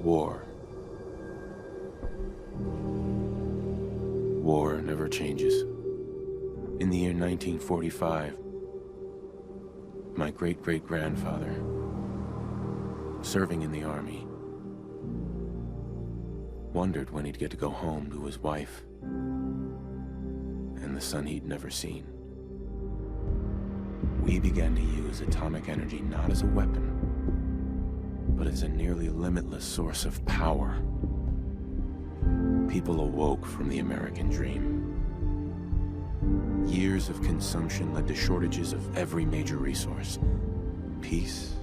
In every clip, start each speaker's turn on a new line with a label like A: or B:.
A: War. War never changes. In the year 1945, my great-great-grandfather, serving in the army, wondered when he'd get to go home to his wife and the son he'd never seen. We began to use atomic energy not as a weapon, but as a nearly limitless source of power. People awoke from the American dream. Years of consumption led to shortages of every major resource. Peace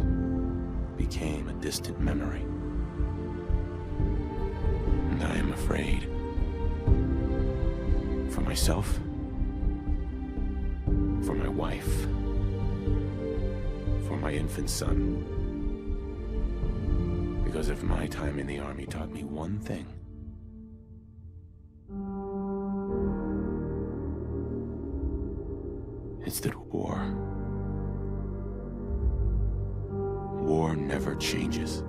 A: became a distant memory. And I am afraid. For myself, for my wife, for my infant son. Because if my time in the army taught me one thing, it's that war never changes.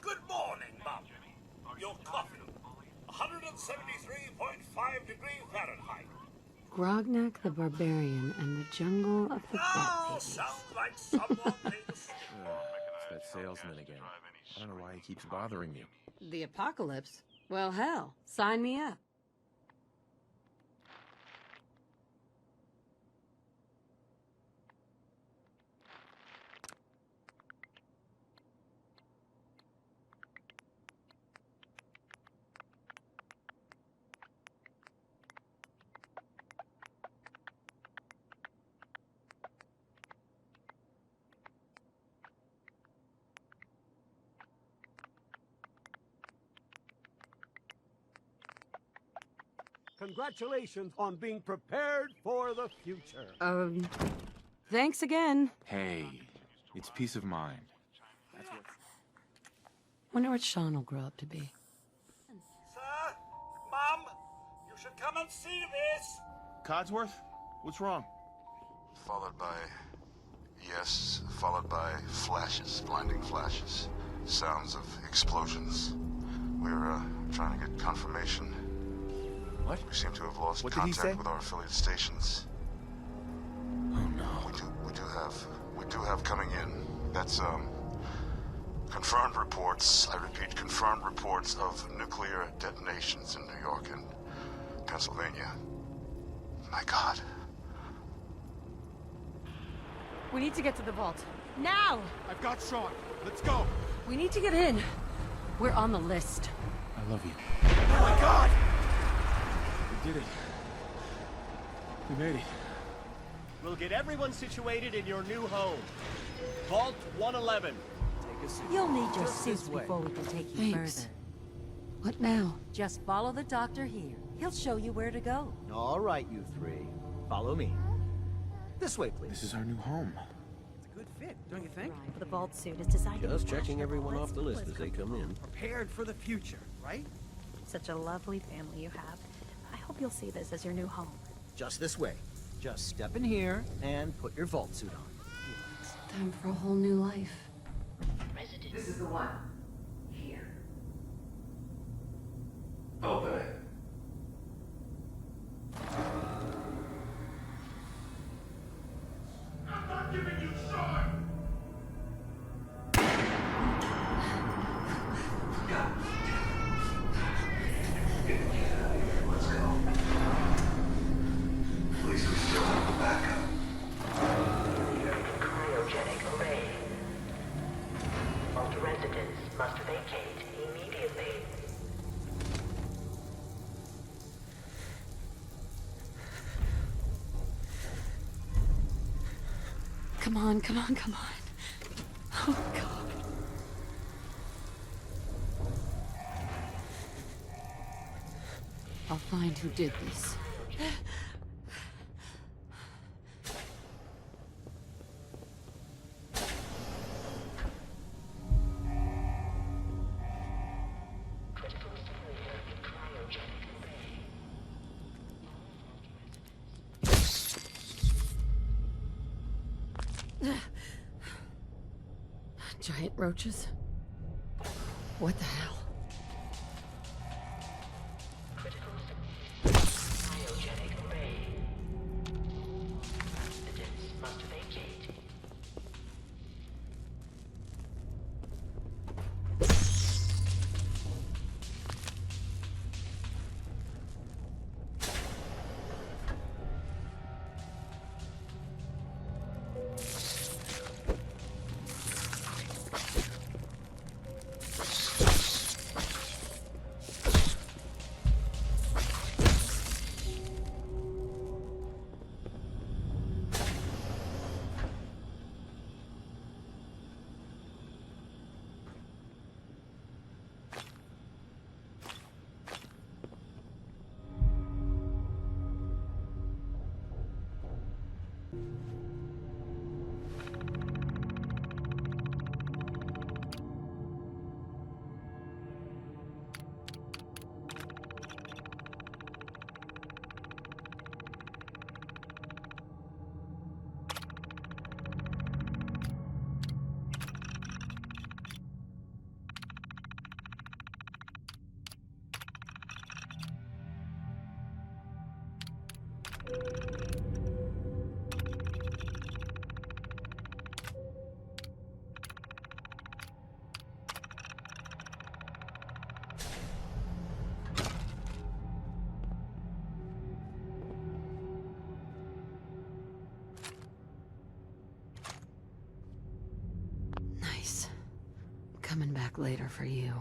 B: Good morning, Mum. Your coffee. 173.5 degrees Fahrenheit.
C: Grognak the Barbarian and the Jungle of the
B: Oh,
C: Fat
B: sounds like someone needs...
A: It's that salesman again. I don't know why he keeps bothering you.
C: The apocalypse? Well, hell, sign me up.
D: Congratulations on being prepared for the future.
C: Thanks again.
A: Hey, it's peace of mind. That's what...
C: Wonder what Sean will grow up to be.
B: Sir? Mum? You should come and see this!
E: Codsworth? What's wrong?
F: Followed by flashes, blinding flashes. Sounds of explosions. We're trying to get confirmation.
A: What?
F: We seem to have lost
E: What did he say?
F: contact with our affiliate stations.
A: Oh no.
F: We do have coming in. That's confirmed reports. I repeat, confirmed reports of nuclear detonations in New York and Pennsylvania. My God.
C: We need to get to the vault. Now!
E: I've got Sean. Let's go.
C: We need to get in. We're on the list.
A: I love you.
E: Oh my God!
A: We did it. We made it.
G: We'll get everyone situated in your new home. Vault 111.
H: You'll need your suits before we can take you
C: Thanks.
H: further.
C: What now?
H: Just follow the doctor here. He'll show you where to go.
G: All right, you three. Follow me. This way, please.
A: This is our new home.
G: It's a good fit, don't you think?
H: The vault suit is designed to
I: Just
H: be
I: checking
H: fashionable.
I: everyone
H: Let's
I: off the
H: keep
I: list
H: what's
I: as they come in.
G: Prepared for the future, right?
H: Such a lovely family you have. I hope you'll see this as your new home.
G: Just this way. Just step in here and put your vault suit on.
C: It's time for a whole new life.
J: This is the one. Here.
F: Open it.
B: I'm not giving you Sean!
F: Let's go. At least we still have the backup.
J: Cryogenic array. All residents must vacate immediately.
C: Come on, come on, come on. Oh, God. I'll find who did this.
J: Critical failure in cryogenic array.
C: Giant roaches? What the hell?
J: Critical biogenic array. Residents must vacate.
C: Nice. Coming back later for you.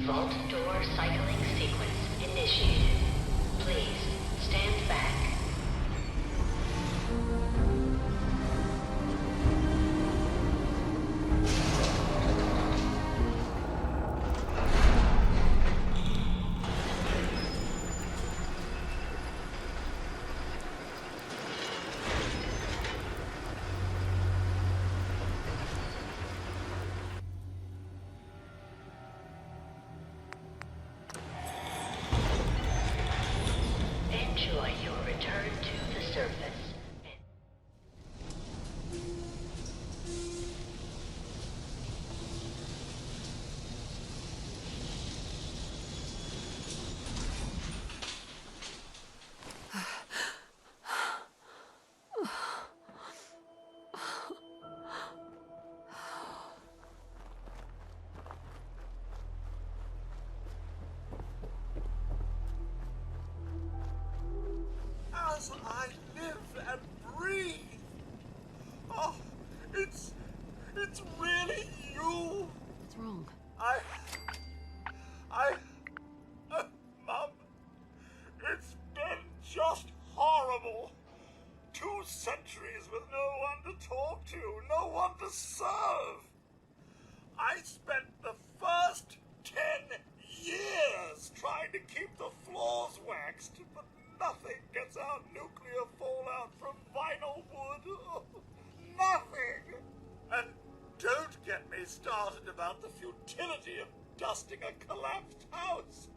J: Vault door cycling sequence initiated. Please stand back. Enjoy your return to the surface.
B: As I live and breathe. Oh, it's really you.
C: What's wrong?
B: Mom, it's been just horrible. centuries with no one to talk to, no one to serve. I spent the first 10 years trying to keep the floors waxed, but nothing gets out nuclear fallout from vinyl wood. Nothing! And don't get me started about the futility of dusting a collapsed house.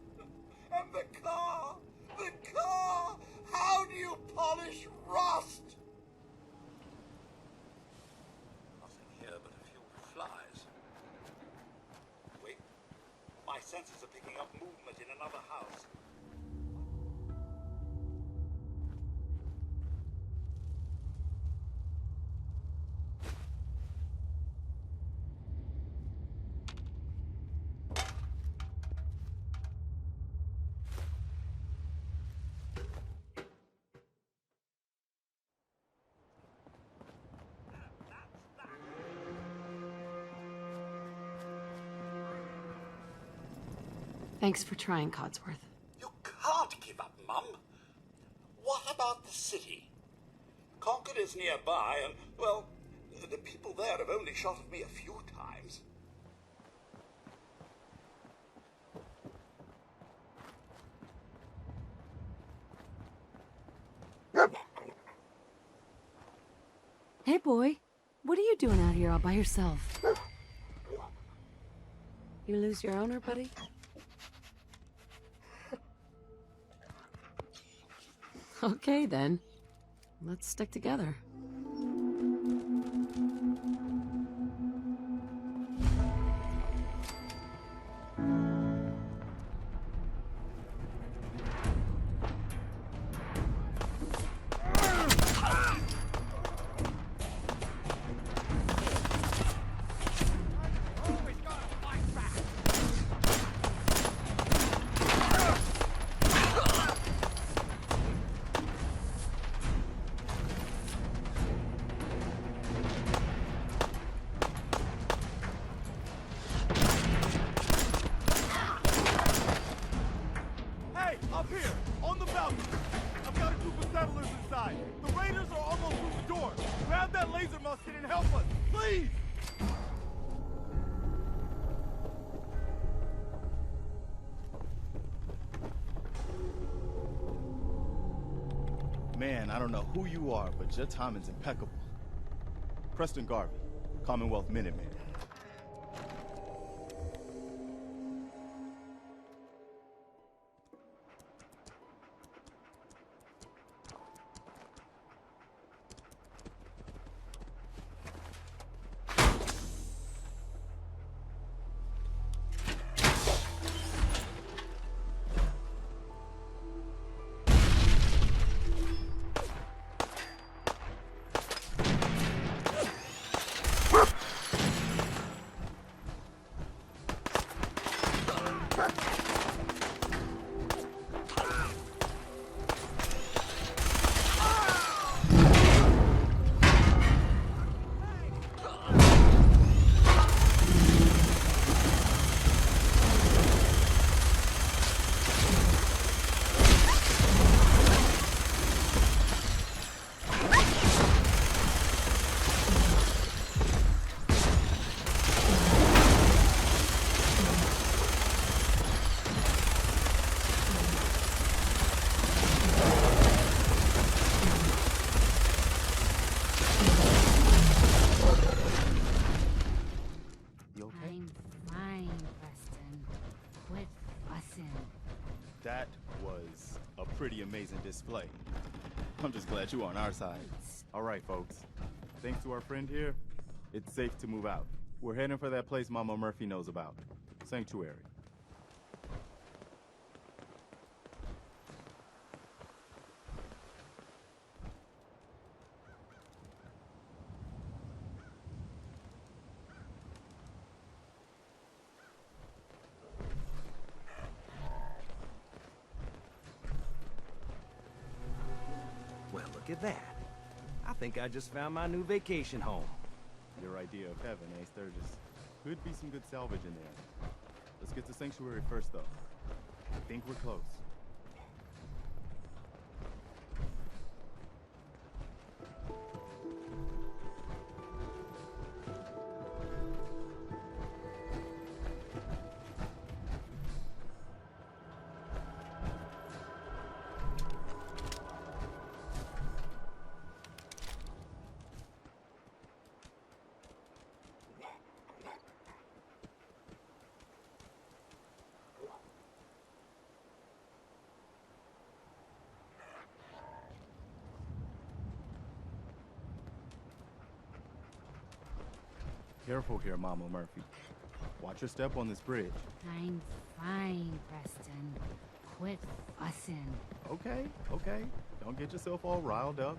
B: And the car! The car! How do you polish rust? Nothing here but a few flies. Wait. My senses are picking up movement in another house.
C: Thanks for trying, Codsworth.
B: You can't give up, Mum. What about the city? Concord is nearby, and, well, the people there have only shot at me a few times.
C: Hey, boy. What are you doing out here all by yourself? You lose your owner, buddy? Okay, then. Let's stick together.
E: Hey, up here, on the balcony. I've got a group of settlers inside. The raiders are almost through the door. Grab that laser musket and help us, please! Man, I don't know who you are, but your timing's impeccable. Preston Garvey, Commonwealth Minuteman. That was a pretty amazing display. I'm just glad you're on our side. All right, folks. Thanks to our friend here, it's safe to move out. We're heading for that place Mama Murphy knows about. Sanctuary.
I: Well, look at that. I think I just found my new vacation home.
E: Your idea of heaven, eh, Sturgis? Could be some good salvage in there. Let's get to Sanctuary first, though. I think we're close. Careful here, Mama Murphy. Watch your step on this bridge.
C: I'm fine, Preston. Quit fussing.
E: Okay, okay. Don't get yourself all riled up.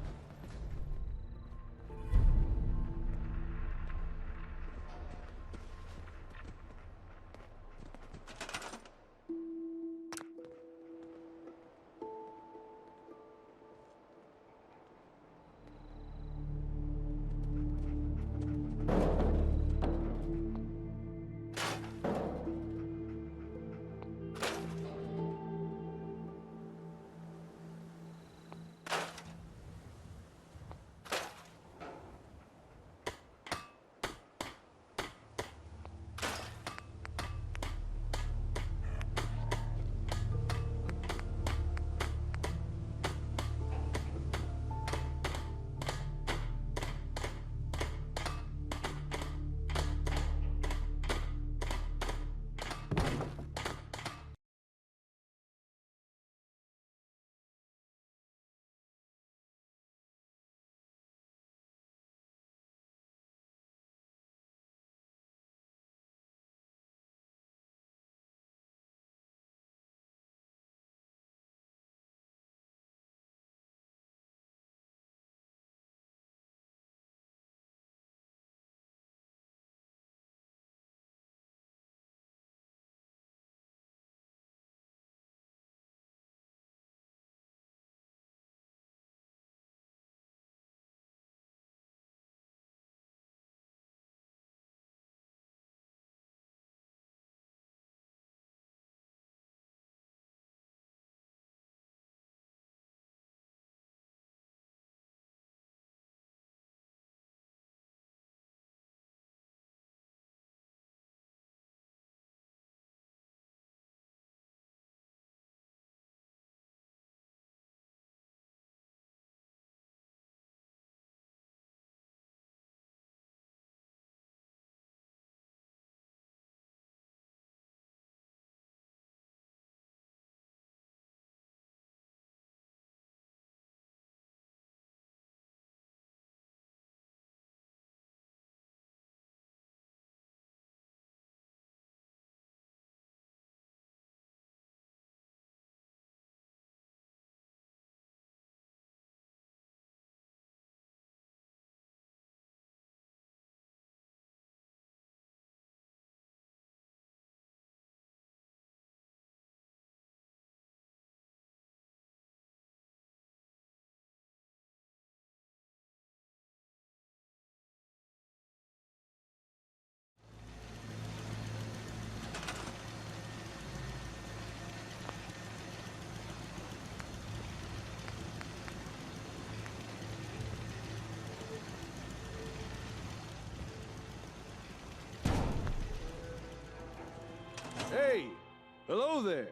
K: Hey! Hello there!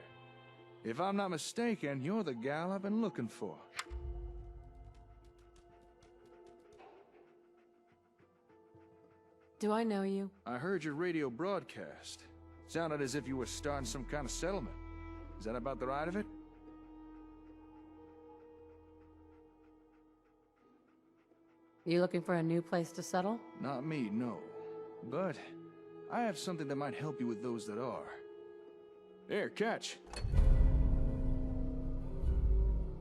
K: If I'm not mistaken, you're the gal I've been looking for.
C: Do I know you?
K: I heard your radio broadcast. Sounded as if you were starting some kind of settlement. Is that about the right of it?
C: You looking for a new place to settle?
K: Not me, no. But I have something that might help you with those that are. Here, catch.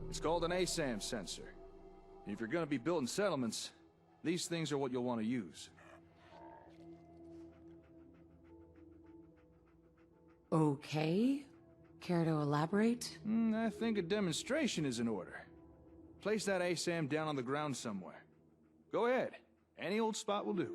K: It's called an ASAM sensor. If you're gonna be building settlements, these things are what you'll want to use.
C: Okay. Care to elaborate?
K: I think a demonstration is in order. Place that ASAM down on the ground somewhere. Go ahead. Any old spot will do.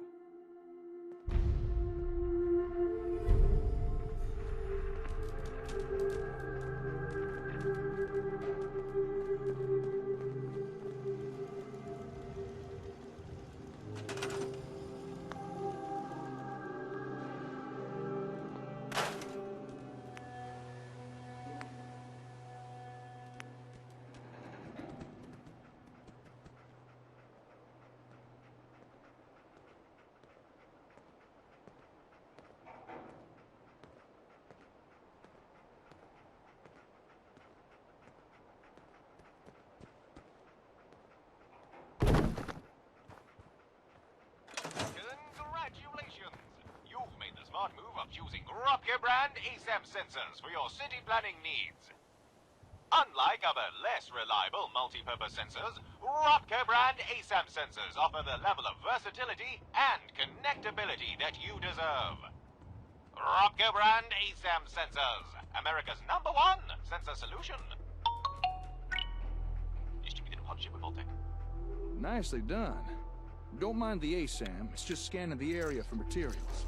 L: Röpke brand ASAM sensors for your city planning needs. Unlike other less reliable multi-purpose sensors, Röpke brand ASAM sensors offer the level of versatility and connectability that you deserve. Röpke brand ASAM sensors, America's #1 sensor solution. Distributed in partnership with Voltec.
K: Nicely done. Don't mind the ASAM, it's just scanning the area for materials.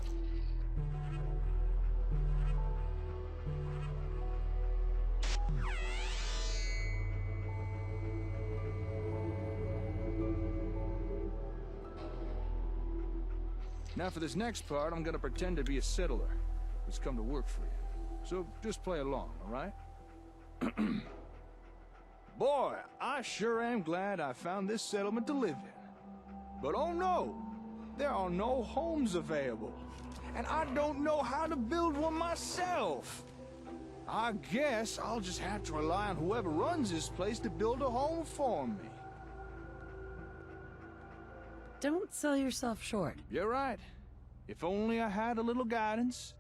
K: Now for this next part, I'm gonna pretend to be a settler who's come to work for you. So just play along, alright? Boy, I sure am glad I found this settlement to live in. But oh no, there are no homes available. And I don't know how to build one myself. I guess I'll just have to rely on whoever runs this place to build a home for me.
C: Don't sell yourself short.
K: You're right. If only I had a little guidance,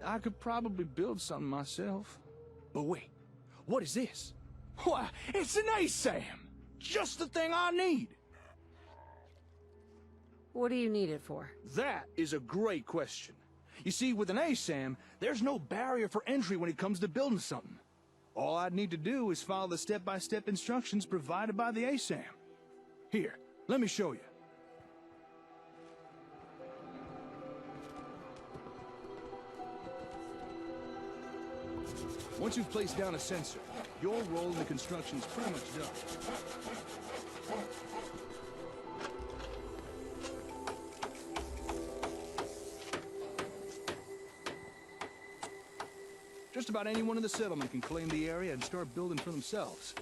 K: I could probably build something myself. But wait, what is this? Why, it's an ASAM! Just the thing I need!
C: What do you need it for?
K: That is a great question. You see, with an ASAM, there's no barrier for entry when it comes to building something. All I'd need to do is follow the step-by-step instructions provided by the ASAM. Here, let me show you. Once you've placed down a sensor, your role in the construction is pretty much done. Just about anyone in the settlement can claim the area and start building for themselves.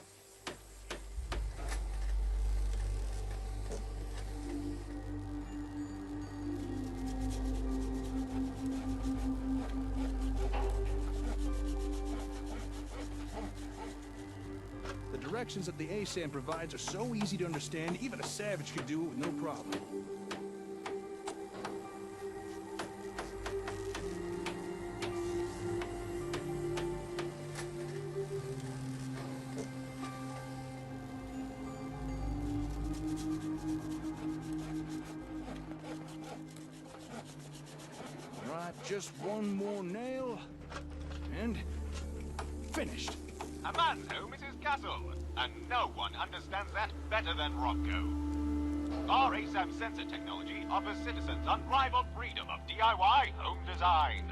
K: The directions that the ASAM provides are so easy to understand, even a savage could do it with no problem. Just one more nail, and finished.
L: A man's home is his castle, and no one understands that better than Röpke. Our ASAM sensor technology offers citizens unrivaled freedom of DIY home design.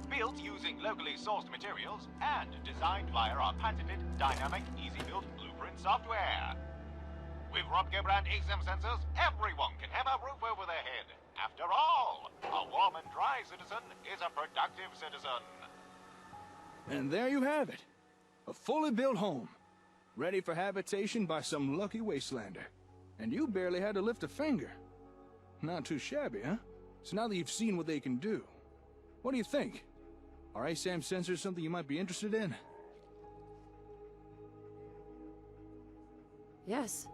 L: Built using locally sourced materials and designed via our patented dynamic easy-build blueprint software. With Röpke brand ASAM sensors, everyone can have a roof over their head. After all, a warm and dry citizen is a productive citizen.
K: And there you have it. A fully built home. Ready for habitation by some lucky wastelander. And you barely had to lift a finger. Not too shabby, huh? So now that you've seen what they can do, what do you think? Are ASAM sensors something you might be interested in?
C: Yes.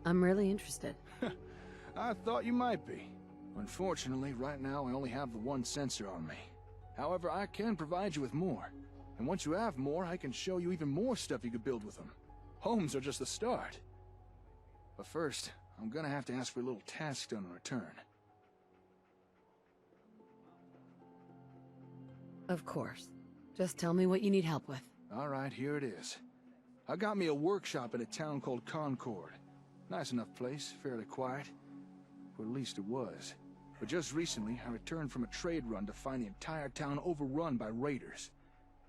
C: I'm really interested.
K: I thought you might be. Unfortunately, right now I only have the one sensor on me. However, I can provide you with more. And once you have more, I can show you even more stuff you could build with them. Homes are just the start. But first, I'm gonna have to ask for a little task done in return.
C: Of course. Just tell me what you need help with.
K: Alright, here it is. I got me a workshop in a town called Concord. Nice enough place, fairly quiet. Or at least it was. But just recently, I returned from a trade run to find the entire town overrun by raiders.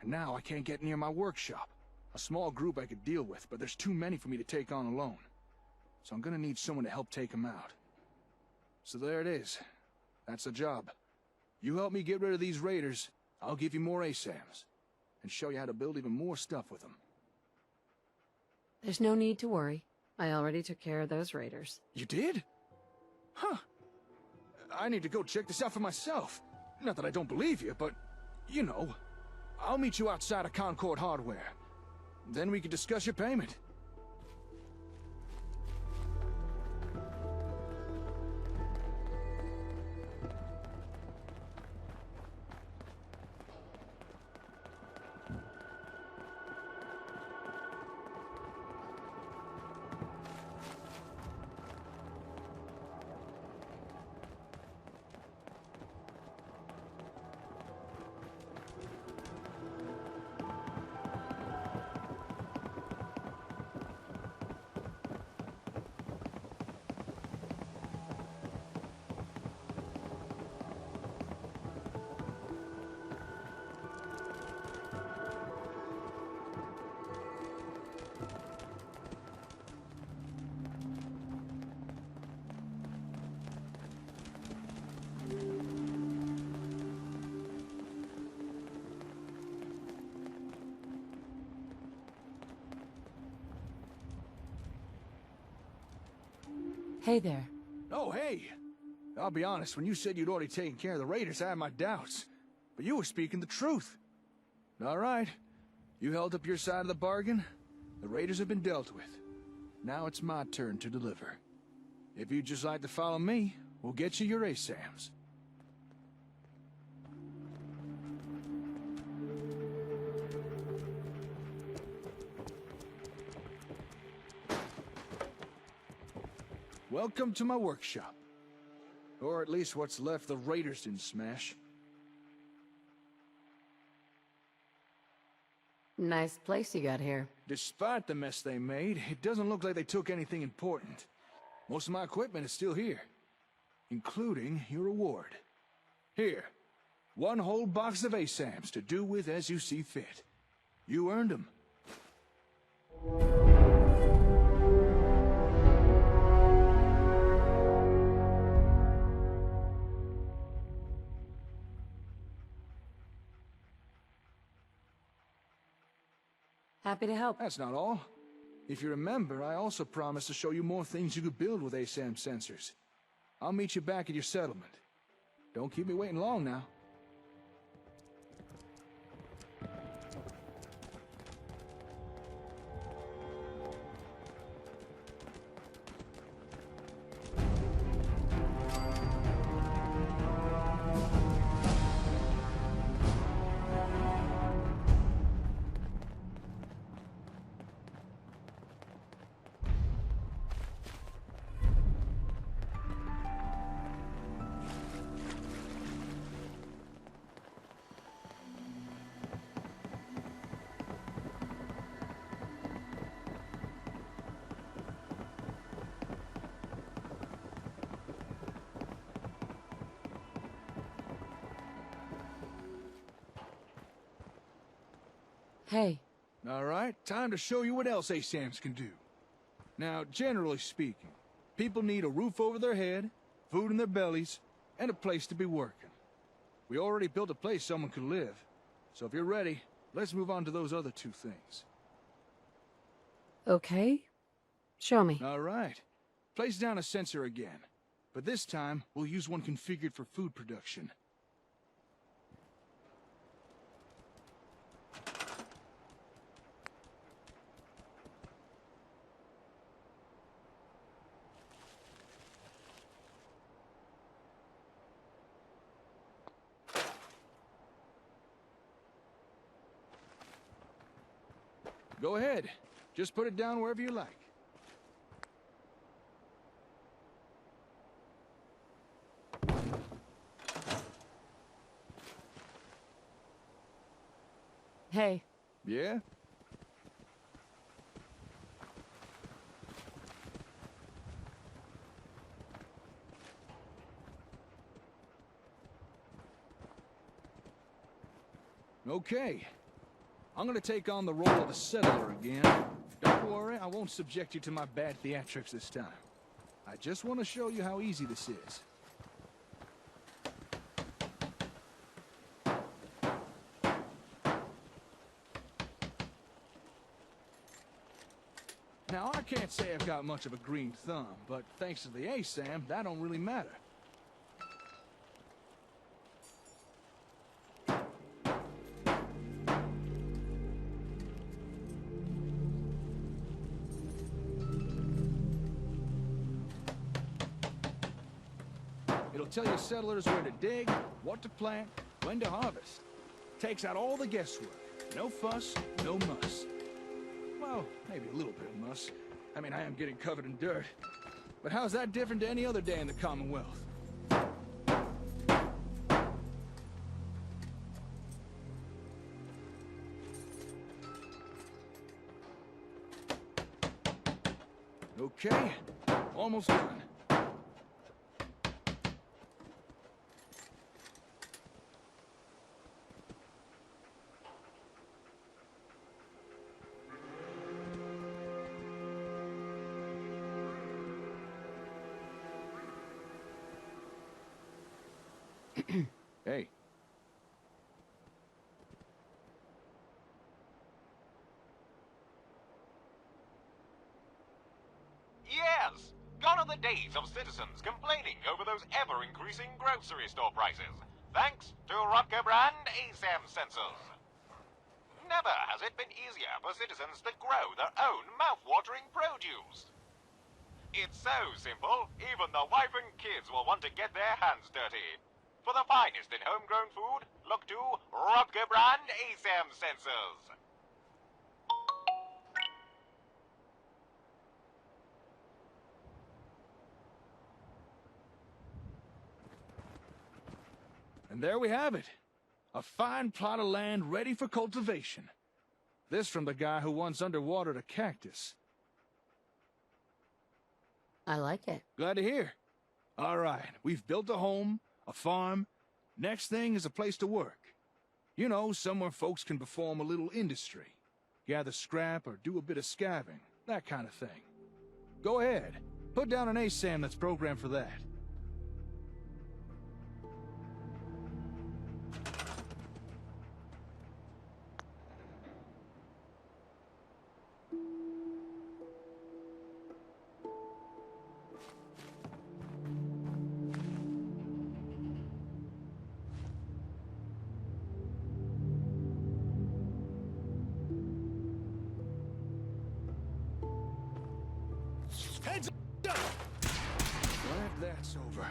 K: And now I can't get near my workshop. A small group I could deal with, but there's too many for me to take on alone. So I'm gonna need someone to help take them out. So there it is. That's the job. You help me get rid of these raiders, I'll give you more ASAMs. And show you how to build even more stuff with them.
C: There's no need to worry. I already took care of those raiders.
K: You did? Huh. I need to go check this out for myself. Not that I don't believe you, but, you know. I'll meet you outside of Concord Hardware. Then we can discuss your payment.
C: Hey there.
K: Oh, hey! I'll be honest, when you said you'd already taken care of the raiders, I had my doubts. But you were speaking the truth. All right. You held up your side of the bargain. The raiders have been dealt with. Now it's my turn to deliver. If you'd just like to follow me, we'll get you your ASAMs. Welcome to my workshop. Or at least what's left the raiders didn't smash.
C: Nice place you got here.
K: Despite the mess they made, it doesn't look like they took anything important. Most of my equipment is still here, including your reward. Here, one whole box of ASAMs to do with as you see fit. You earned them.
C: Happy to help.
K: That's not all. If you remember, I also promised to show you more things you could build with ASAM sensors. I'll meet you back at your settlement. Don't keep me waiting long now.
C: Hey.
K: All right, time to show you what else ASAMs can do. Now, generally speaking, people need a roof over their head, food in their bellies, and a place to be working. We already built a place someone could live, so if you're ready, let's move on to those other two things.
C: Okay. Show me.
K: All right. Place down a sensor again, but this time we'll use one configured for food production. Go ahead. Just put it down wherever you like.
C: Hey.
K: Yeah? Okay. I'm gonna take on the role of the settler again. Don't worry, I won't subject you to my bad theatrics this time. I just want to show you how easy this is. Now, I can't say I've got much of a green thumb, but thanks to the ASAM, that don't really matter. It'll tell your settlers where to dig, what to plant, when to harvest. Takes out all the guesswork. No fuss, no muss. Well, maybe a little bit of muss. I mean, I am getting covered in dirt. But how's that different to any other day in the Commonwealth? Okay, almost done. Hey.
L: Yes! Go Gone are the days of citizens complaining over those ever-increasing grocery store prices, thanks to Rotko brand ASAM sensors. Never has it been easier for citizens to grow their own mouth-watering produce. It's so simple, even the wife and kids will want to get their hands dirty. For the finest in homegrown food, look to Rotko brand ASAM sensors.
K: And there we have it. A fine plot of land ready for cultivation. This from the guy who once underwatered a cactus.
C: I like it.
K: Glad to hear. All right, we've built a home, a farm. Next thing is a place to work. You know, somewhere folks can perform a little industry. Gather scrap or do a bit of scavenging, that kind of thing. Go ahead. Put down an ASAM that's programmed for that. Heads up! Glad that's over.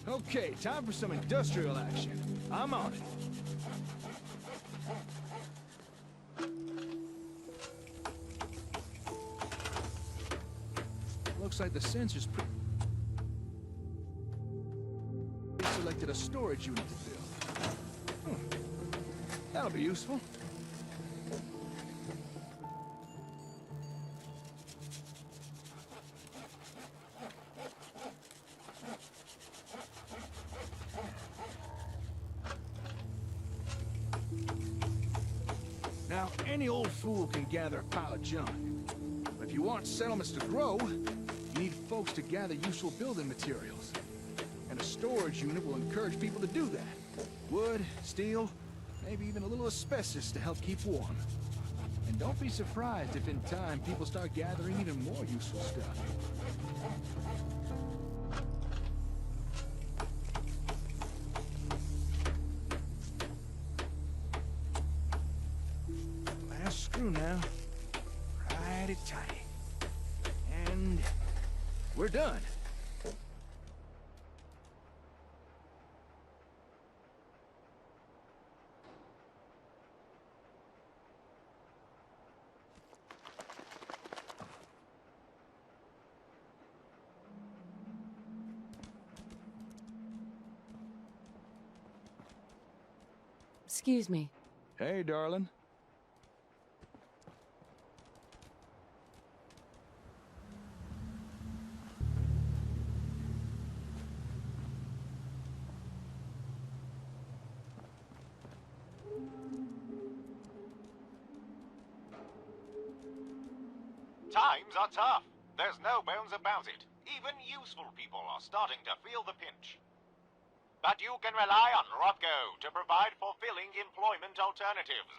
K: Okay, time for some industrial action. I'm on it. Looks like the sensors selected a storage unit to build. That'll be useful. Now, any old fool can gather a pile of junk. But if you want settlements to grow, you need folks to gather useful building materials. And a storage unit will encourage people to do that. Wood, steel, maybe even a little asbestos to help keep warm. And don't be surprised if in time people start gathering even more useful stuff. Last screw now. Righty-tighty. And we're done.
C: Excuse me.
K: Hey, darling.
L: Times are tough. There's no bones about it. Even useful people are starting to feel the pinch. But you can rely on Rotko to provide fulfilling employment alternatives.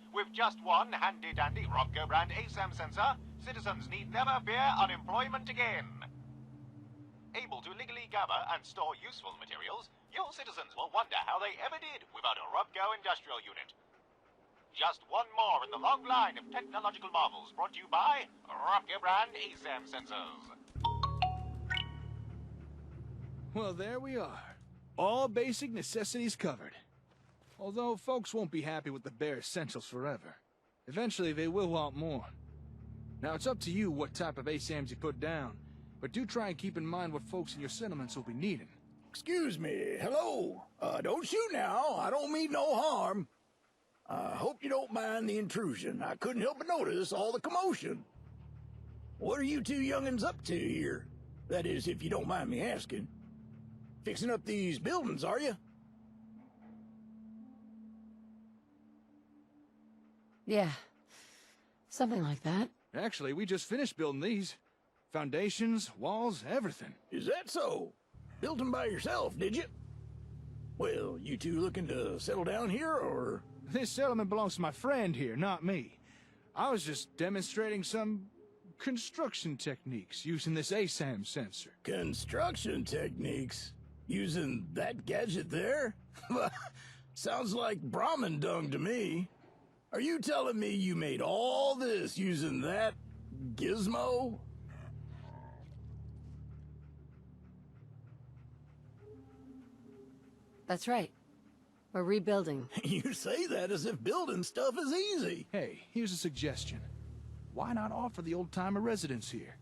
L: With just one handy-dandy Rotko brand ASAM sensor, citizens need never fear unemployment again. Able to legally gather and store useful materials, your citizens will wonder how they ever did without a Rotko industrial unit. Just one more in the long line of technological marvels brought to you by Rotko brand ASAM sensors.
K: Well, there we are. All basic necessities covered. Although folks won't be happy with the bare essentials forever. Eventually they will want more. Now it's up to you what type of ASAMs you put down, but do try and keep in mind what folks in your settlements will be needing.
B: Excuse me, hello. Don't shoot now, I don't mean no harm. I hope you don't mind the intrusion. I couldn't help but notice all the commotion. What are you two young'uns up to here? That is, if you don't mind me asking. Fixing up these buildings, are you?
C: Yeah. Something like that.
K: Actually, we just finished building these. Foundations, walls, everything.
B: Is that so? Built them by yourself, did you? Well, you two looking to settle down here, or...?
K: This settlement belongs to my friend here, not me. I was just demonstrating some construction techniques using this ASAM sensor.
B: Construction techniques? Using that gadget there? Sounds like Brahmin dung to me. Are you telling me you made all this using that gizmo?
C: That's right. We're rebuilding.
B: You say that as if building stuff is easy.
K: Hey, here's a suggestion. Why not offer the old-timer residents here?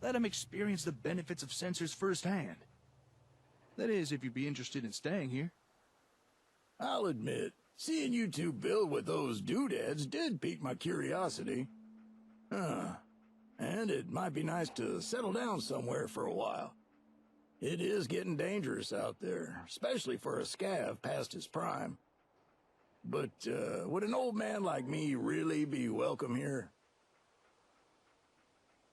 K: Let them experience the benefits of sensors firsthand. That is, if you'd be interested in staying here.
B: I'll admit, seeing you two build with those doodads did pique my curiosity. And it might be nice to settle down somewhere for a while. It is getting dangerous out there, especially for a scav past his prime. But, would an old man like me really be welcome here?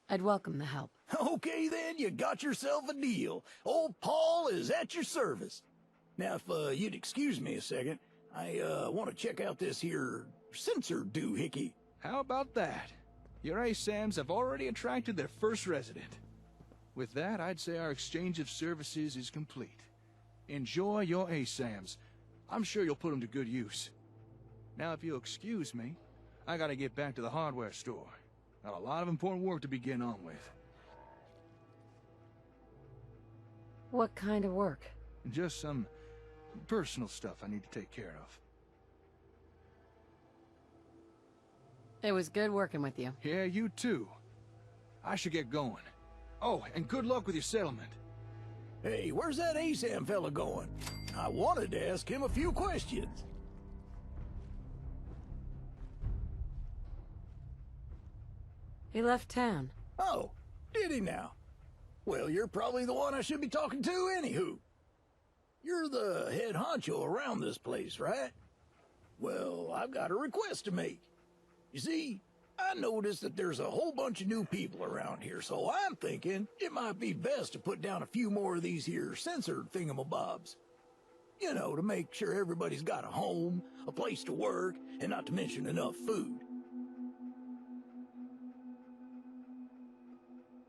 C: I'd welcome the help.
B: Okay then, you got yourself a deal. Old Paul is at your service. Now, if you'd excuse me a second, I want to check out this here sensor doohickey.
K: How about that? Your ASAMs have already attracted their first resident. With that, I'd say our exchange of services is complete. Enjoy your ASAMs. I'm sure you'll put them to good use. Now, if you'll excuse me, I gotta get back to the hardware store. Got a lot of important work to be getting on with.
C: What kind of work?
K: Just some personal stuff I need to take care of.
C: It was good working with you.
K: Yeah, you too. I should get going. Oh, and good luck with your settlement.
B: Hey, where's that ASAM fella going? I wanted to ask him a few questions.
C: He left town.
B: Oh, did he now? Well, you're probably the one I should be talking to anywho. You're the head honcho around this place, right? Well, I've got a request to make. You see, I noticed that there's a whole bunch of new people around here, so I'm thinking it might be best to put down a few more of these here censored thingamabobs. You know, to make sure everybody's got a home, a place to work, and not to mention enough food.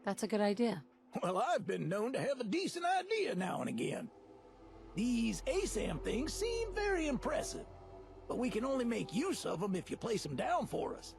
C: That's a good idea.
B: Well, I've been known to have a decent idea now and again. These ASAM things seem very impressive, but we can only make use of them if you place them down for us.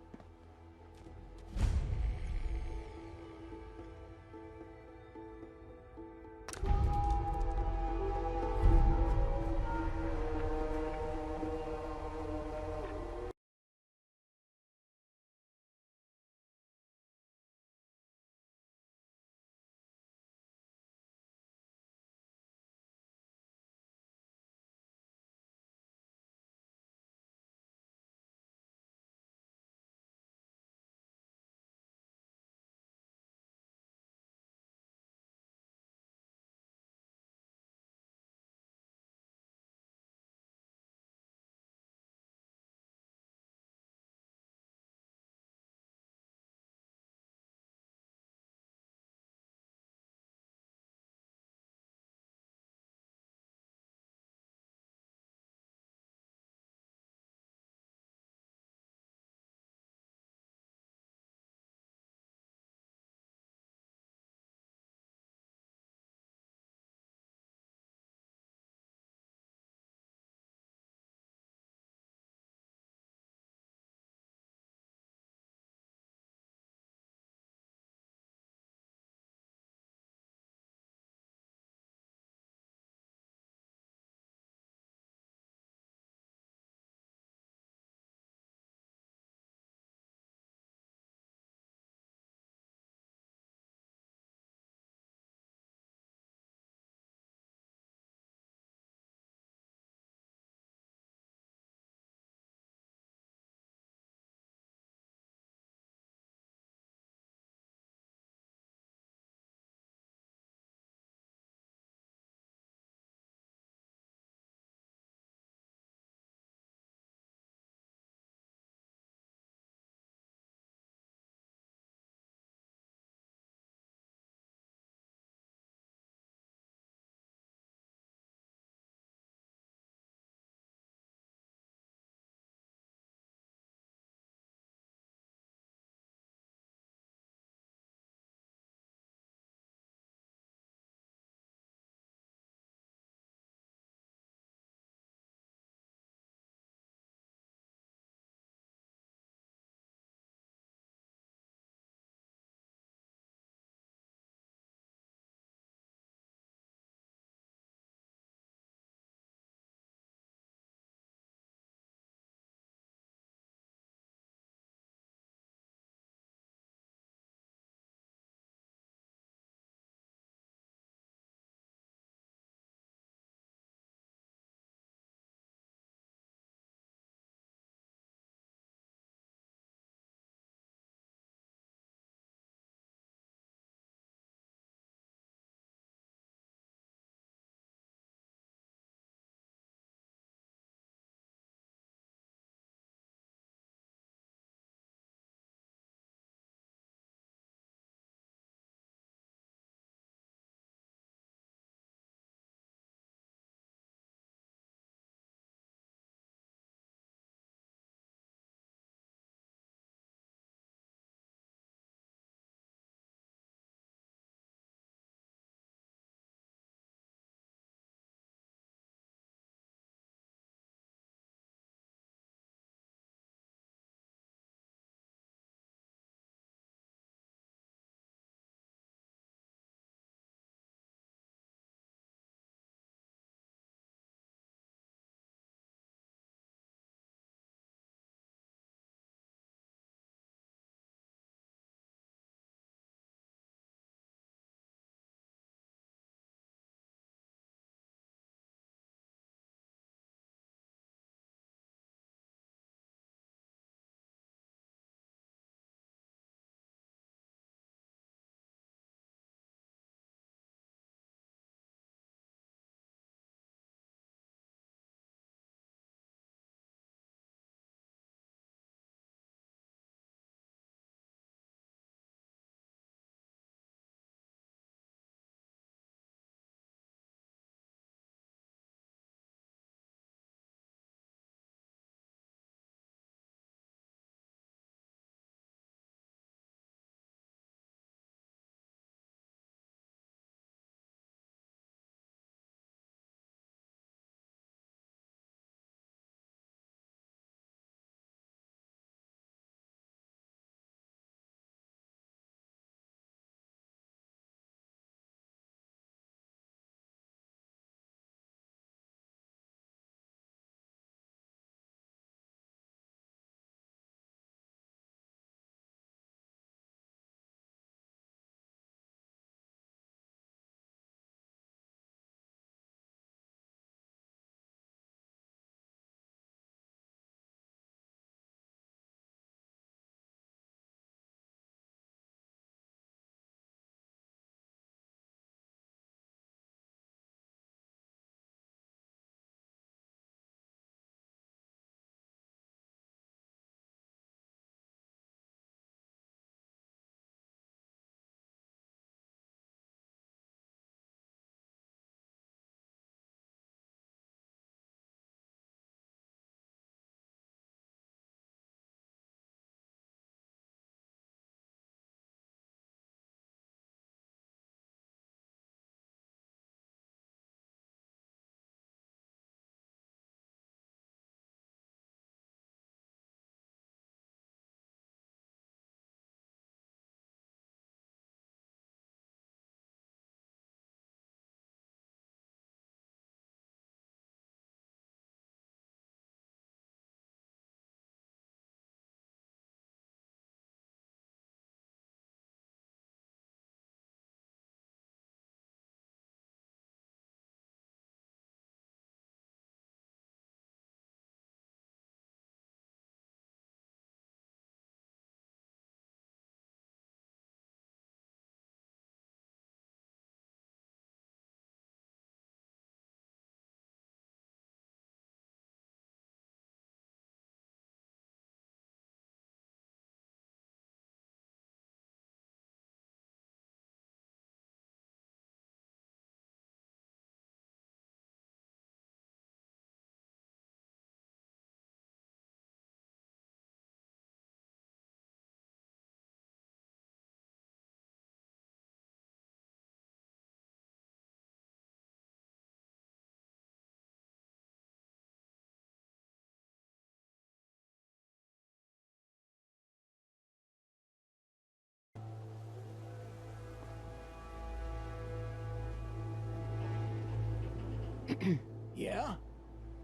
B: Yeah?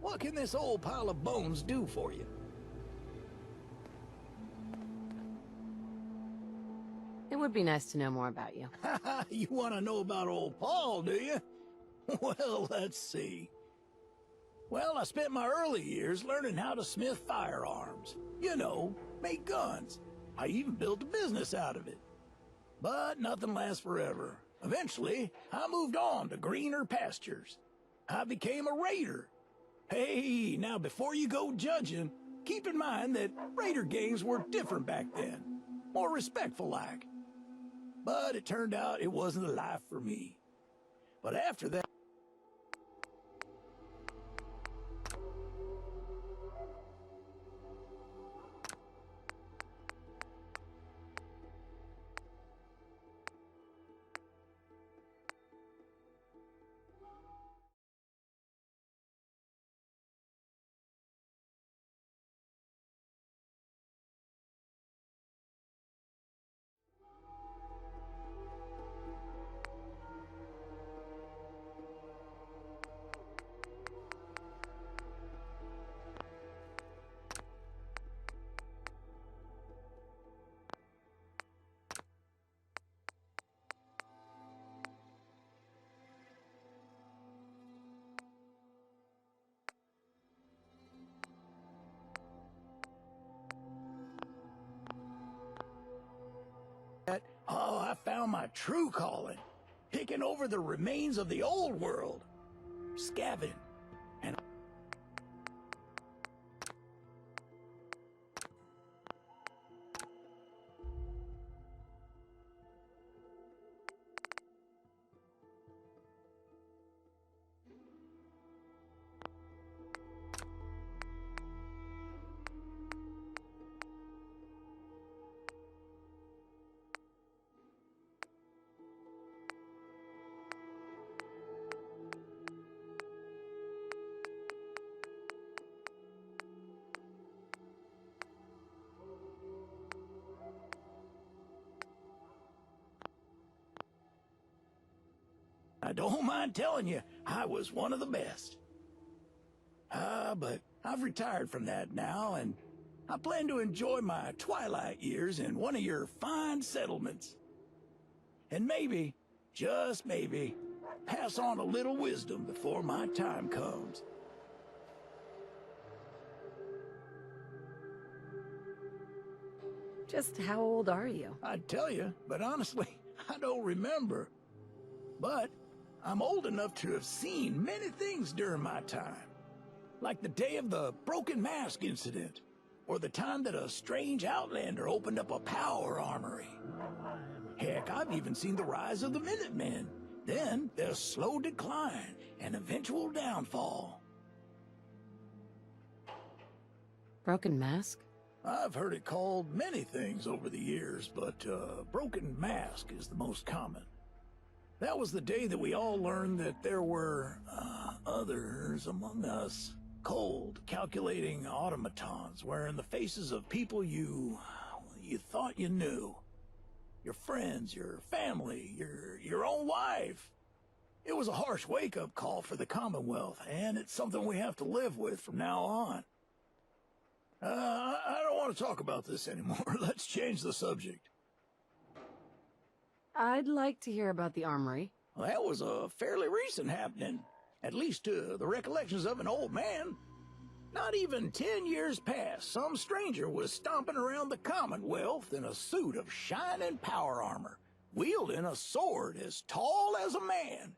B: What can this old pile of bones do for you?
C: It would be nice to know more about you.
B: You want to know about old Paul, do you? Well, let's see. Well, I spent my early years learning how to smith firearms. You know, make guns. I even built a business out of it. But nothing lasts forever. Eventually, I moved on to greener pastures. I became a raider. Hey, now before you go judging, keep in mind that raider games were different back then. More respectful-like. But it turned out it wasn't a life for me. But after that... Oh, I found my true calling. Picking over the remains of the old world. Scavenging. And I don't mind telling you, I was one of the best. But I've retired from that now, and I plan to enjoy my twilight years in one of your fine settlements. And maybe, just maybe, pass on a little wisdom before my time comes.
C: Just how old are you?
B: I'd tell you, but honestly, I don't remember. But I'm old enough to have seen many things during my time. Like the day of the Broken Mask incident, or the time that a strange outlander opened up a power armory. Heck, I've even seen the rise of the Minutemen, then their slow decline and eventual downfall.
C: Broken Mask?
B: I've heard it called many things over the years, but Broken Mask is the most common. That was the day that we all learned that there were others among us. Cold, calculating automatons wearing the faces of people you thought you knew. Your friends, your family, your own wife. It was a harsh wake-up call for the Commonwealth, and it's something we have to live with from now on. I don't want to talk about this anymore. Let's change the subject.
C: I'd like to hear about the armory.
B: Well, that was a fairly recent happening. At least to the recollections of an old man. Not even 10 years past, some stranger was stomping around the Commonwealth in a suit of shining power armor, wielding a sword as tall as a man.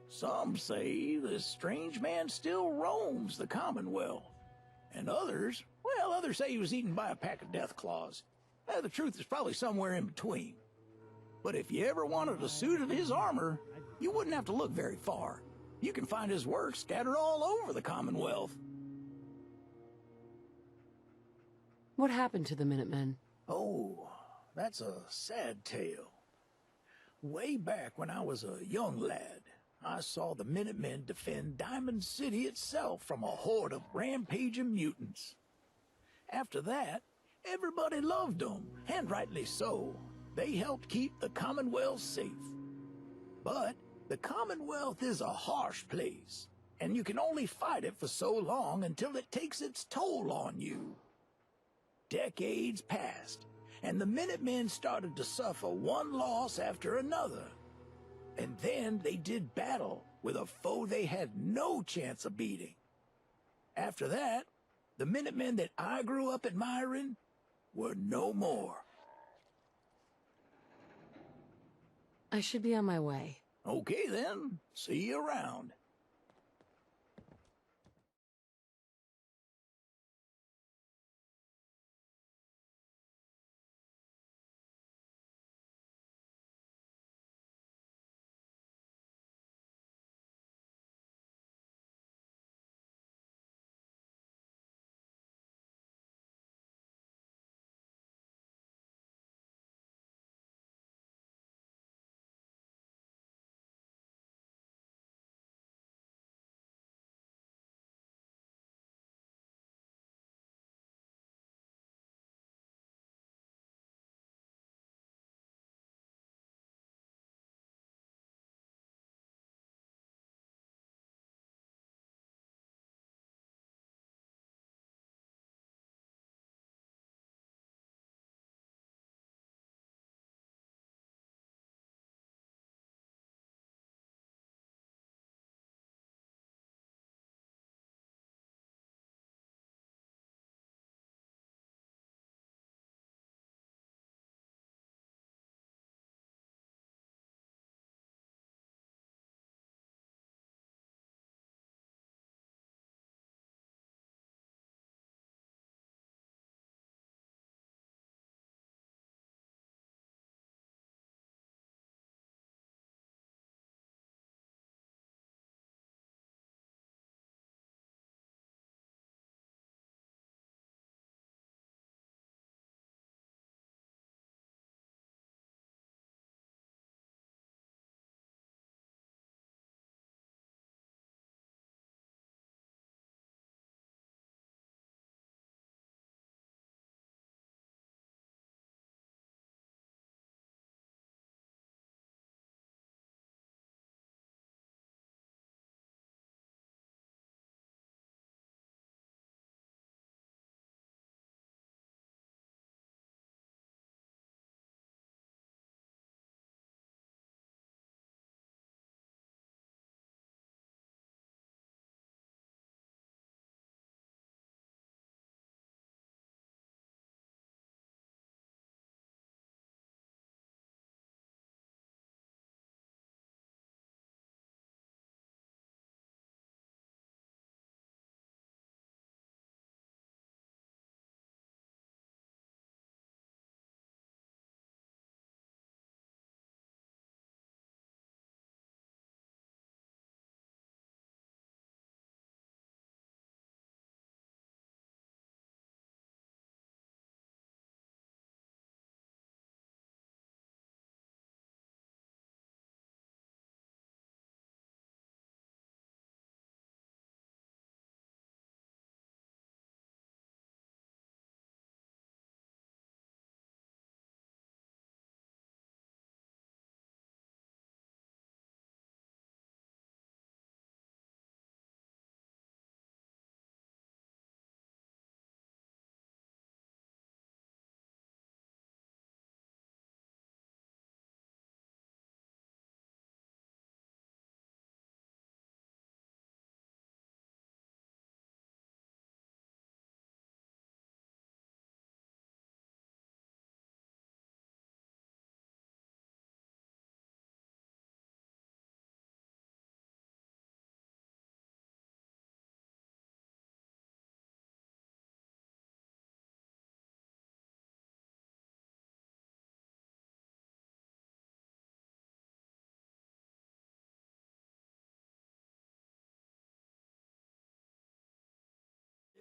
B: Some say this strange man still roams the Commonwealth. And others say he was eaten by a pack of Deathclaws. The truth is probably somewhere in between. But if you ever wanted a suit of his armor, you wouldn't have to look very far. You can find his work scattered all over the Commonwealth.
C: What happened to the Minutemen?
B: Oh, that's a sad tale. Way back when I was a young lad, I saw the Minutemen defend Diamond City itself from a horde of rampaging mutants. After that, everybody loved them, and rightly so. They helped keep the Commonwealth safe. But The Commonwealth is a harsh place, and you can only fight it for so long until it takes its toll on you. Decades passed, and the Minutemen started to suffer one loss after another. And then they did battle with a foe they had no chance of beating. After that, the Minutemen that I grew up admiring were no more.
C: I should be on my way.
B: Okay then, see you around.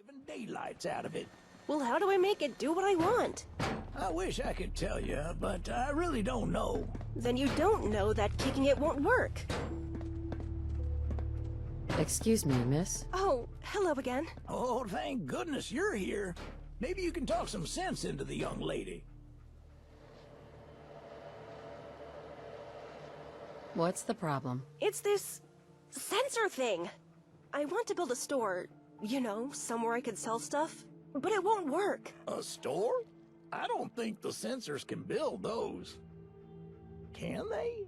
B: Living daylights out of it.
H: Well, how do I make it do what I want?
B: I wish I could tell you, but I really don't know.
H: Then you don't know that kicking it won't work.
C: Excuse me, miss.
H: Oh, hello again.
B: Oh, thank goodness you're here. Maybe you can talk some sense into the young lady.
C: What's the problem?
M: It's this sensor thing. I want to build a store, you know, somewhere I could sell stuff, but it won't work.
B: A store? I don't think the sensors can build those. Can they?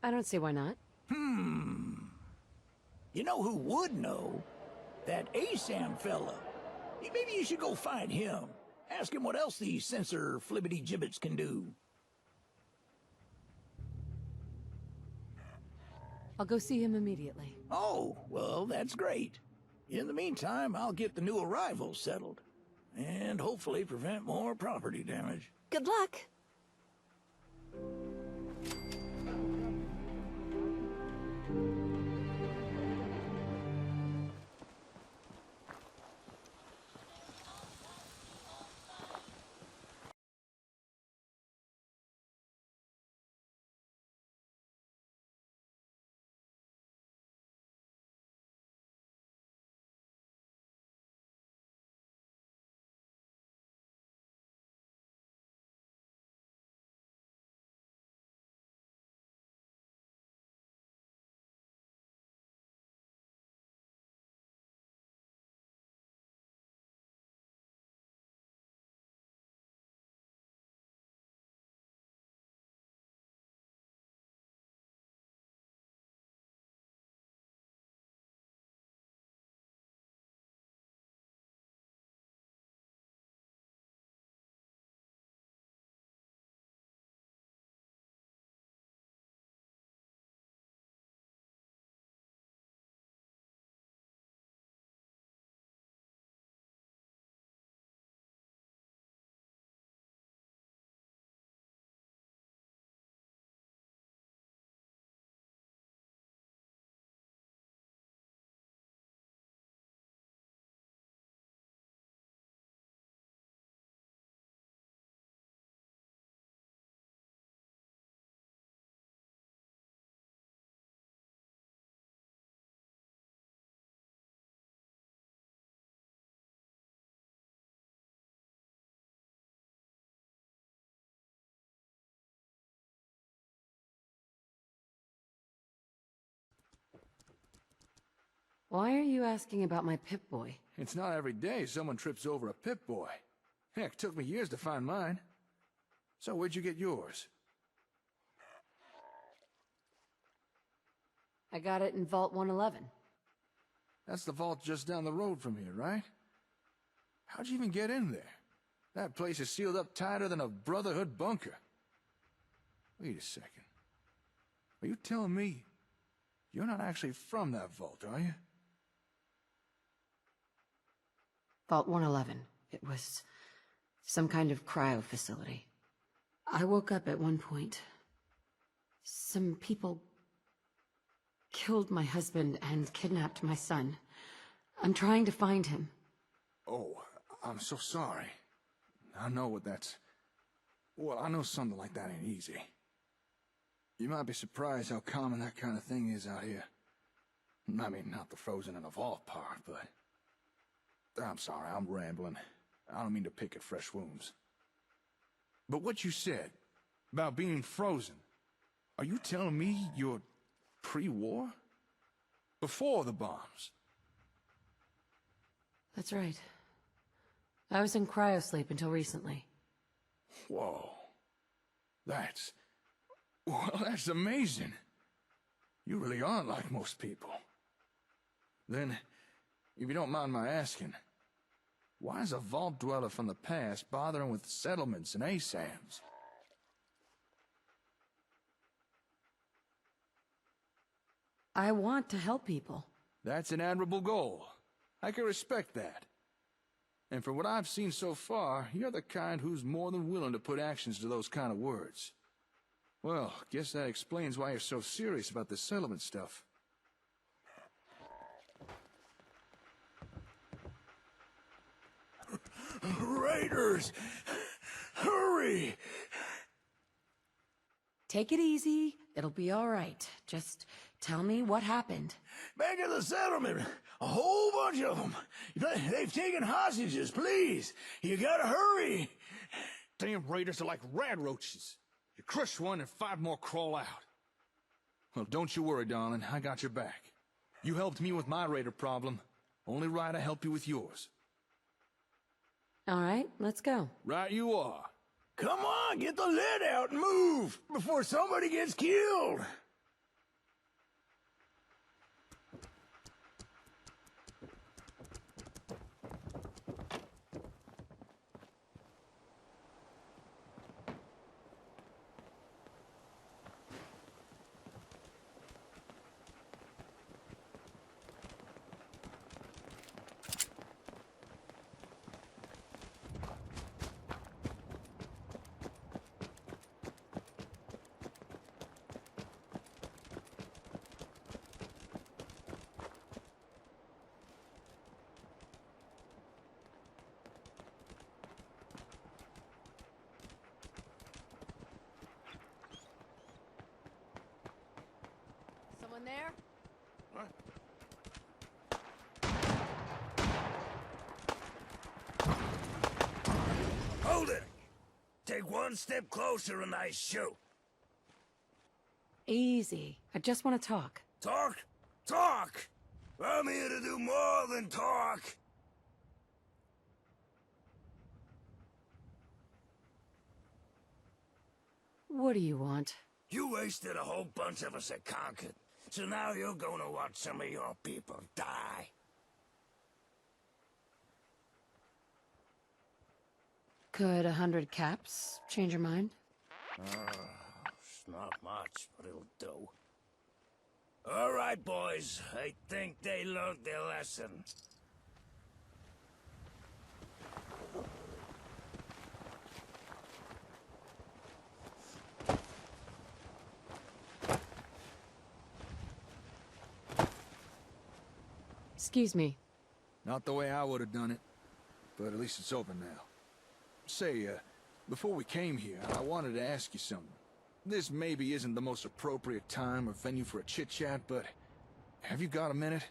C: I don't see why not.
B: You know who would know? That ASAM fella. Maybe you should go find him. Ask him what else these sensor flibbity-gibbets can do.
C: I'll go see him immediately.
B: Oh, well, that's great. In the meantime, I'll get the new arrivals settled. And hopefully prevent more property damage.
M: Good luck.
C: Why are you asking about my Pip-Boy?
K: It's not every day someone trips over a Pip-Boy. Heck, it took me years to find mine. So where'd you get yours?
C: I got it in Vault 111.
K: That's the vault just down the road from here, right? How'd you even get in there? That place is sealed up tighter than a Brotherhood bunker. Wait a second. Are you telling me you're not actually from that vault, are you?
C: Vault 111. It was some kind of cryo facility. I woke up at one point. Some people killed my husband and kidnapped my son. I'm trying to find him.
K: Oh, I'm so sorry. I know what that's... Well, I know something like that ain't easy. You might be surprised how common that kind of thing is out here. I mean, not the frozen in a vault part, but... I'm sorry, I'm rambling. I don't mean to pick at fresh wounds. But what you said about being frozen, are you telling me you're pre-war? Before the bombs?
C: That's right. I was in cryosleep until recently.
K: Whoa. Well, that's amazing. You really aren't like most people. Then, if you don't mind my asking, why is a vault dweller from the past bothering with settlements and ASAMs?
C: I want to help people.
K: That's an admirable goal. I can respect that. And for what I've seen so far, you're the kind who's more than willing to put actions to those kind of words. Well, guess that explains why you're so serious about this settlement stuff.
B: Raiders! Hurry!
C: Take it easy. It'll be all right. Just tell me what happened.
B: Back at the settlement, a whole bunch of them. They've taken hostages, please. You gotta hurry.
K: Damn raiders are like rat roaches. You crush one and 5 more crawl out. Well, don't you worry, darling. I got your back. You helped me with my raider problem. Only right I help you with yours.
C: All right, let's go.
K: Right you are.
B: Come on, get the lid out and move before somebody gets killed.
C: Someone there?
B: Hold it! Take one step closer and I shoot.
C: Easy. I just want to talk.
B: Talk? Talk! I'm here to do more than talk.
C: What do you want?
B: You wasted a whole bunch of us at Concord, so now you're gonna watch some of your people die.
C: Could 100 caps change your mind?
B: It's not much, but it'll do. All right, boys. I think they learned their lesson.
C: Excuse me.
K: Not the way I would have done it, but at least it's open now. Say, before we came here, I wanted to ask you something. This maybe isn't the most appropriate time or venue for a chit-chat, but have you got a minute?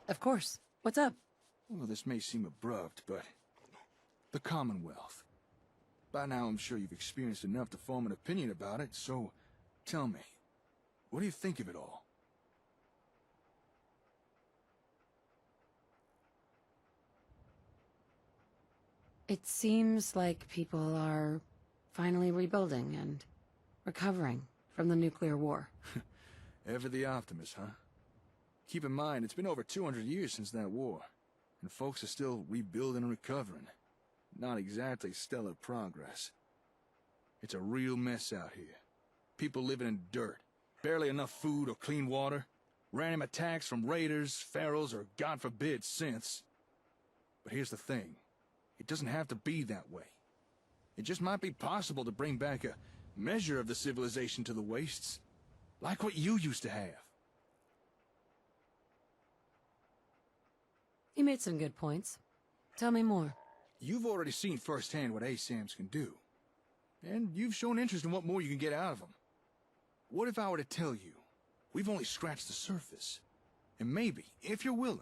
C: Of course. What's up?
K: Well, this may seem abrupt, but the Commonwealth. By now, I'm sure you've experienced enough to form an opinion about it, so tell me, what do you think of it all?
C: It seems like people are finally rebuilding and recovering from the nuclear war.
K: Ever the optimist, huh? Keep in mind, it's been over 200 years since that war, and folks are still rebuilding and recovering. Not exactly stellar progress. It's a real mess out here. People living in dirt, barely enough food or clean water, random attacks from raiders, ferals, or God forbid, synths. But here's the thing. It doesn't have to be that way. It just might be possible to bring back a measure of the civilization to the wastes, like what you used to have.
C: You made some good points. Tell me more.
K: You've already seen firsthand what ASAMs can do, and you've shown interest in what more you can get out of them. What if I were to tell you, we've only scratched the surface, and maybe, if you're willing,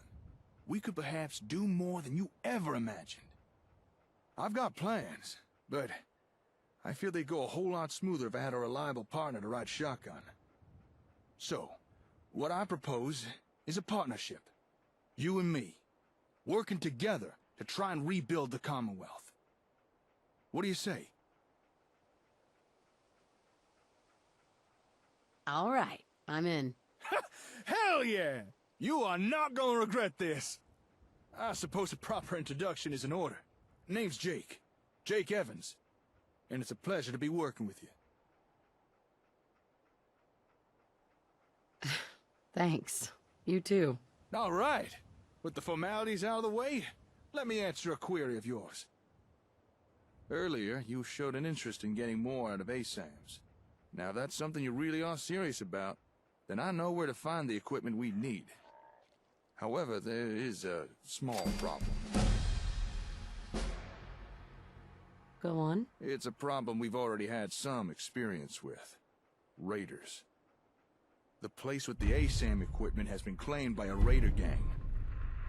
K: we could perhaps do more than you ever imagined? I've got plans, but I feel they'd go a whole lot smoother if I had a reliable partner to ride shotgun. So, what I propose is a partnership. You and me, working together to try and rebuild the Commonwealth. What do you say?
C: All right, I'm in.
K: Hell yeah! You are not gonna regret this! I suppose a proper introduction is in order. Name's Jake. Jake Evans. And it's a pleasure to be working with you.
C: Thanks. You too.
K: All right. With the formalities out of the way, let me answer a query of yours. Earlier, you showed an interest in getting more out of ASAMs. Now, if that's something you really are serious about, then I know where to find the equipment we need. However, there is a small problem.
C: Go on.
K: It's a problem we've already had some experience with. Raiders. The place with the ASAM equipment has been claimed by a raider gang.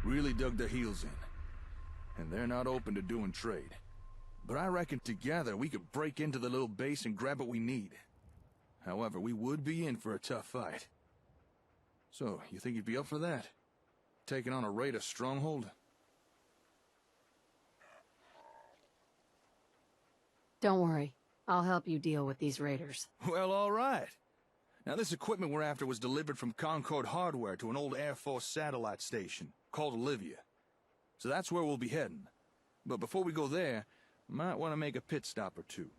K: Really dug their heels in. and they're not open to doing trade. But I reckon together we could break into the little base and grab what we need. However, we would be in for a tough fight. So, you think you'd be up for that? Taking on a raider stronghold?
C: Don't worry. I'll help you deal with these raiders.
K: Well, all right. Now, this equipment we're after was delivered from Concord Hardware to an old Air Force satellite station called Olivia. So that's where we'll be heading. But before we go there, might want to make a pit stop or two.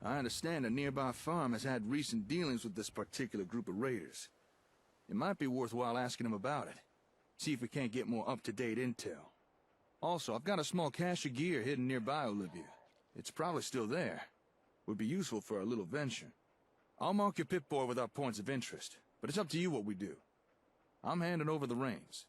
K: I understand a nearby farm has had recent dealings with this particular group of raiders. It might be worthwhile asking them about it. See if we can't get more up-to-date intel. Also, I've got a small cache of gear hidden nearby Olivia. It's probably still there. Would be useful for our little venture. I'll mark your Pip-Boy with our points of interest, but it's up to you what we do. I'm handing over the reins.